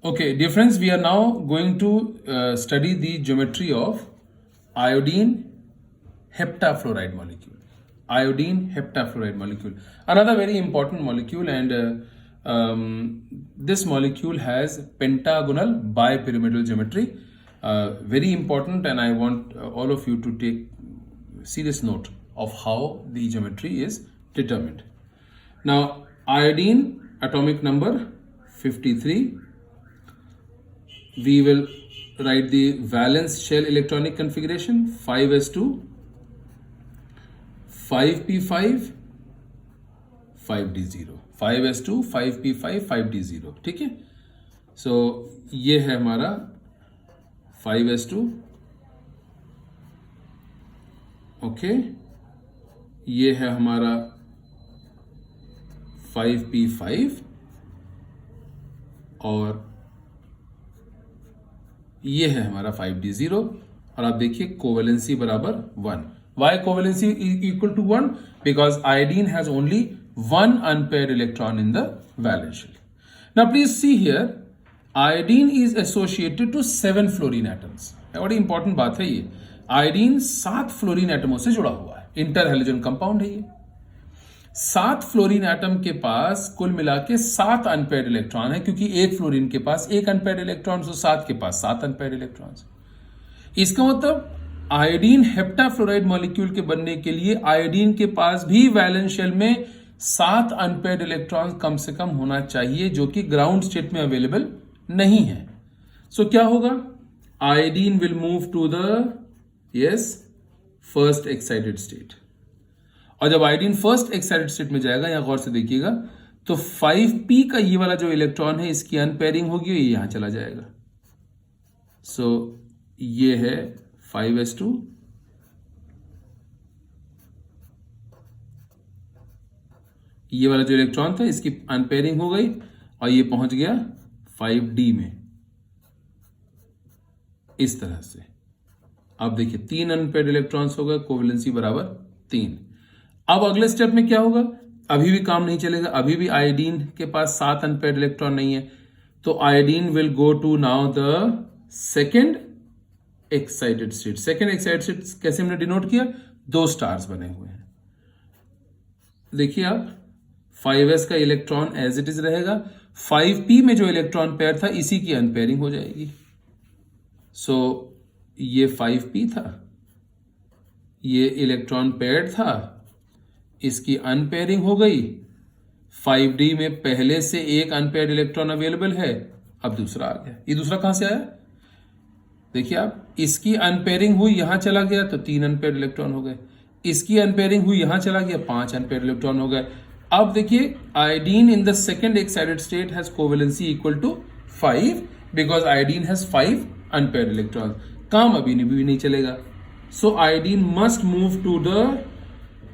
Okay, dear friends, we are now going to study the geometry of iodine heptafluoride molecule. Iodine heptafluoride molecule. Another very important molecule, and this molecule has pentagonal bipyramidal geometry. Very important, and I want all of you to take serious note of how the geometry is determined. Now, iodine atomic number 53. We will write the valence shell electronic configuration 5s2, 5p5, 5d0, 5s2, 5p5, 5d0. ठीक है, सो ये है हमारा 5s2, okay, ये है हमारा 5p5 और ये है हमारा 5d0। और आप देखिए कोवेलेंसी बराबर 1। Why covalency equal to 1? Because iodine has only one unpaired electron in the valence shell. Now please see here, iodine is associated to 7 fluorine atoms. बड़ी इंपॉर्टेंट बात है ये। आयोडीन 7 फ्लोरीन एटमों से जुड़ा हुआ है, इंटर हैलोजन कंपाउंड है ये। 7 फ्लोरीन एटम के पास कुल मिला के 7 अनपेयर्ड इलेक्ट्रॉन है, क्योंकि एक फ्लोरीन के पास एक अनपेयर्ड इलेक्ट्रॉन, तो 7 के पास 7 अनपेयर्ड इलेक्ट्रॉन्स। इसका मतलब आयोडीन हेप्टाफ्लोराइड मॉलिक्यूल के बनने के लिए आयोडीन के पास भी वैलेंस शेल में 7 अनपेयर्ड इलेक्ट्रॉन कम से कम होना चाहिए, जो कि ग्राउंड स्टेट में अवेलेबल नहीं है। सो क्या होगा? Iodine will move to the first excited state. और जब आयोडीन फर्स्ट एक्साइटेड स्टेट में जाएगा, यहां गौर से देखिएगा, तो 5p का ये वाला जो इलेक्ट्रॉन है, इसकी अनपेयरिंग होगी, ये यहां चला जाएगा। सो ये है 5s2, ये वाला जो इलेक्ट्रॉन था इसकी अनपेयरिंग हो गई और ये पहुंच गया 5d में, इस तरह से। अब देखिए 3 अनपेयर्ड इलेक्ट्रॉन्स हो गए, कोवेलेंसी बराबर 3। अब अगले स्टेप में क्या होगा? अभी भी काम नहीं चलेगा, अभी भी आयोडीन के पास 7 अनपेयर्ड इलेक्ट्रॉन नहीं है, तो iodine will go to now the second excited state. Second excited state कैसे हमने डिनोट किया? 2 स्टार्स बने हुए हैं। देखिए आप, 5s का इलेक्ट्रॉन एज इट इज रहेगा, 5p में जो इलेक्ट्रॉन पेयर था इसी की अनपेयरिंग हो जाएगी। सो ये 5p था, ये इलेक्ट्रॉन पेयर था, इसकी अनपेयरिंग हो गई। 5d में पहले से एक अनपेयर्ड इलेक्ट्रॉन अवेलेबल है, अब दूसरा आ गया। ये दूसरा कहां से आया? देखिए आप, इसकी अनपेयरिंग हुई, यहां चला गया तो 3 अनपेयर्ड इलेक्ट्रॉन हो गए। इसकी अनपेयरिंग हुई, यहां चला गया, 5 अनपेयर्ड इलेक्ट्रॉन हो गए। अब देखिए, iodine in the second excited state has covalency equal to 5 because iodine has 5 unpaired electron. काम अभी भी नहीं चलेगा। So iodine must move to the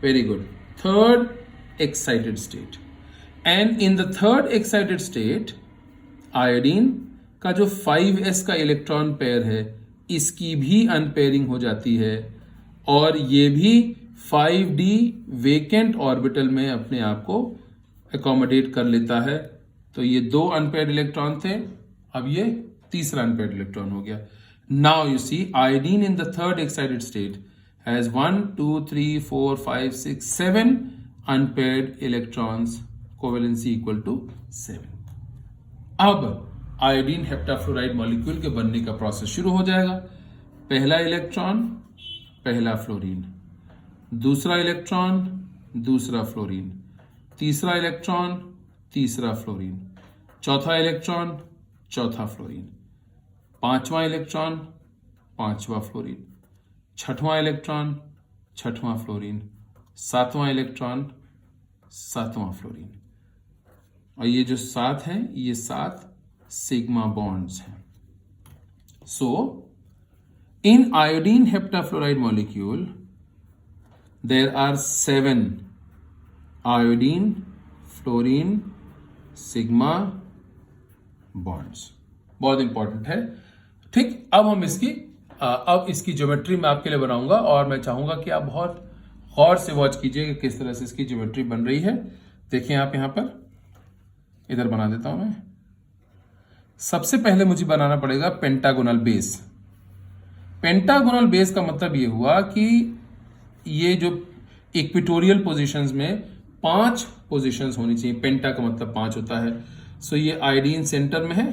very good third excited state, and in the third excited state iodine का जो 5s का electron pair है, इसकी भी अनपेयरिंग हो जाती है और ये भी 5d वेकेंट ऑर्बिटल में अपने आप को अकोमोडेट कर लेता है। तो ये 2 अनपेयर्ड इलेक्ट्रॉन थे, अब ये तीसरा अनपेयर्ड इलेक्ट्रॉन हो गया। Now you see, iodine in the third excited state has 1, 2, 3, 4, 5, 6, 7 unpaired electrons, covalency equal to 7। अब आयोडीन हेप्टाफ्लोराइड मॉलिक्यूल के बनने का प्रोसेस शुरू हो जाएगा। पहला इलेक्ट्रॉन, पहला फ्लोरीन, दूसरा इलेक्ट्रॉन, दूसरा फ्लोरीन, तीसरा इलेक्ट्रॉन, तीसरा फ्लोरीन, चौथा इलेक्ट्रॉन, चौथा फ्लोरीन, पांचवा इलेक्ट्रॉन, पांचवा फ्लोरीन, छठवां इलेक्ट्रॉन, छठवां फ्लोरीन, सातवां इलेक्ट्रॉन, सातवां फ्लोरीन। और ये जो 7 हैं, ये 7 सिग्मा बॉन्ड्स हैं। So in iodine heptafluoride molecule there are 7 iodine fluorine sigma bonds. बहुत इंपॉर्टेंट है। ठीक, अब इसकी ज्योमेट्री मैं आपके लिए बनाऊंगा और मैं चाहूंगा कि आप बहुत गौर से वॉच कीजिए कि किस तरह से इसकी ज्योमेट्री बन रही है। देखिए आप यहां पर, इधर बना देता हूं मैं। सबसे पहले मुझे बनाना पड़ेगा पेंटागोनल बेस। पेंटागोनल बेस का मतलब ये हुआ कि ये जो इक्विटोरियल पोजीशंस में 5 पोजीशंस होनी चाहिए। पेंटा का मतलब 5 होता है। सो ये आयोडीन सेंटर में है,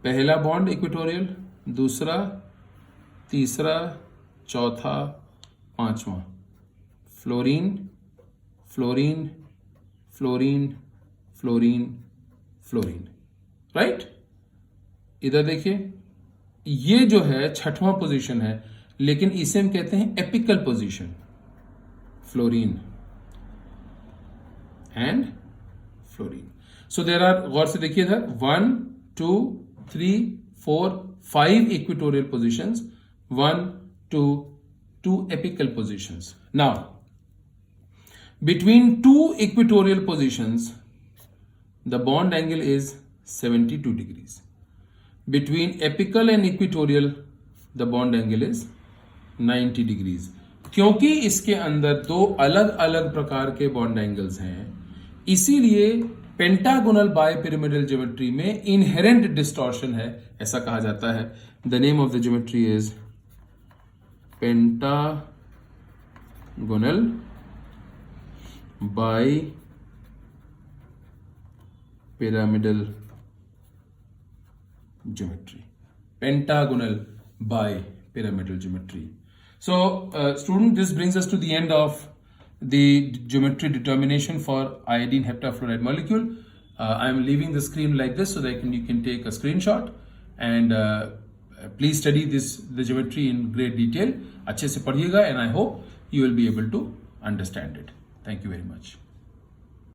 पहला बॉन्ड इक्विटोरियल, दूसरा, तीसरा, चौथा, पांचवा, fluorine fluorine fluorine fluorine fluorine, right. इधर देखिए, ये जो है छठवां पोजीशन है, लेकिन इसे हम कहते हैं apical position, fluorine and fluorine. So there are, गौर से देखिए इधर 1 2 3 4 5 equatorial positions, 1 2 2 apical positions. Now between two equatorial positions the bond angle is 72 degrees. Between apical and equatorial the bond angle is 90 degrees. क्योंकि इसके अंदर दो अलग अलग प्रकार के बॉन्ड एंगल्स हैं, इसीलिए पेंटागोनल बायपिरामिडल ज्योमेट्री में इनहेरेंट डिस्टॉर्शन है, ऐसा कहा जाता है। The name of the geometry is pentagonal bipyramidal geometry. Pentagonal bipyramidal geometry. So student, this brings us to the end of the geometry determination for iodine heptafluoride molecule. I am leaving the screen like this so that you can take a screenshot and please study the geometry in great detail. अच्छे से पढ़िएगा and I hope you will be able to understand it. Thank you very much.